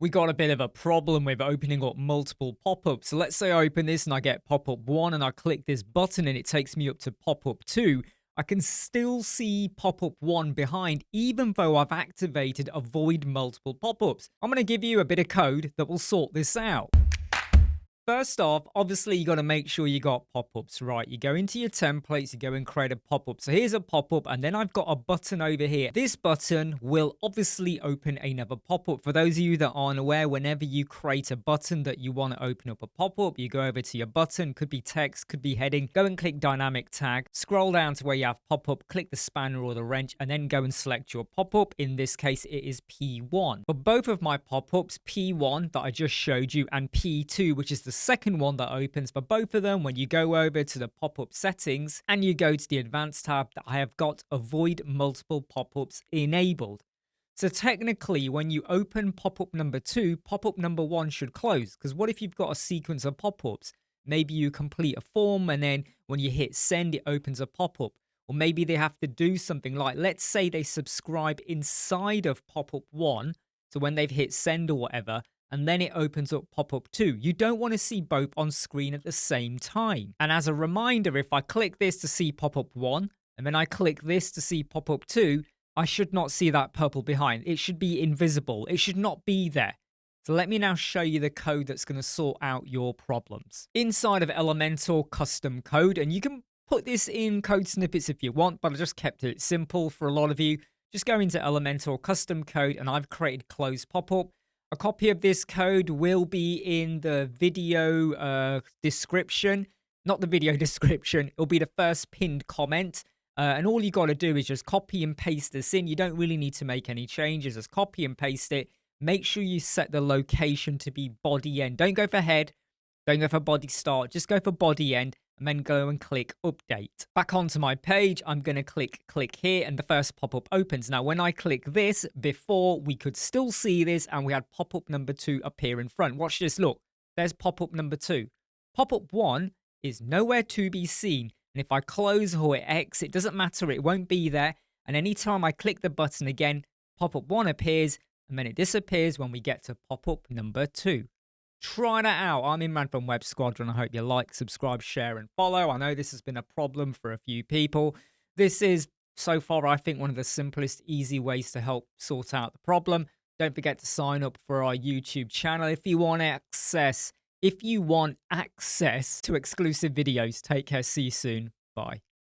We got a bit of a problem with opening up multiple pop-ups. So let's say I open this and I get pop-up 1 and I click this button and it takes me up to pop-up 2. I can still see pop-up 1 behind even though I've activated avoid multiple pop-ups. I'm going to give you a bit of code that will sort this out. First off, obviously you got to make sure you got pop-ups, right? You go into your templates, you go and create a pop-up. So here's a pop-up and then I've got a button over here. This button will obviously open another pop-up. For those of you that aren't aware, whenever you create a button that you want to open up a pop-up, you go over to your button, could be text, could be heading, go and click dynamic tag, scroll down to where you have pop-up, click the spanner or the wrench, and then go and select your pop-up. In this case, it is P1. For both of my pop-ups, P1 that I just showed you and P2, which is the second one that opens, for both of them, when you go over to the pop-up settings and you go to the advanced tab, that I have got avoid multiple pop-ups enabled. So technically, when you open pop-up number 2, pop-up number 1 should close. Because what if you've got a sequence of pop-ups? Maybe you complete a form and then when you hit send, it opens a pop-up. Or maybe they have to do something like, let's say they subscribe inside of pop-up 1. So when they've hit send or whatever, and then it opens up pop-up 2. You don't want to see both on screen at the same time. And as a reminder, if I click this to see pop-up 1, and then I click this to see pop-up 2, I should not see that purple behind. It should be invisible. It should not be there. So let me now show you the code that's going to sort out your problems. Inside of Elementor custom code, and you can put this in code snippets if you want, but I just kept it simple for a lot of you. Just go into Elementor custom code, and I've created close pop-up. A copy of this code will be in the video description. Not the video description. It'll be the first pinned comment. And all you got to do is just copy and paste this in. You don't really need to make any changes. Just copy and paste it. Make sure you set the location to be body end. Don't go for head. Don't go for body start. Just go for body end. And then go and click update. Back onto my page, I'm going to click here and the first pop-up opens. Now, when I click this, before we could still see this and we had pop-up number 2 appear in front. Watch this, look, there's pop-up number 2. Pop-up 1 is nowhere to be seen. And if I close or X, it doesn't matter, it won't be there. And anytime I click the button again, pop-up 1 appears and then it disappears when we get to pop-up number 2. Try that out. I'm Imran from Web Squadron. I hope you like, subscribe, share, and follow. I know this has been a problem for a few people. This is, so far, I think one of the simplest, easy ways to help sort out the problem. Don't forget to sign up for our YouTube channel if you want access. If you want access to exclusive videos. Take care. See you soon. Bye.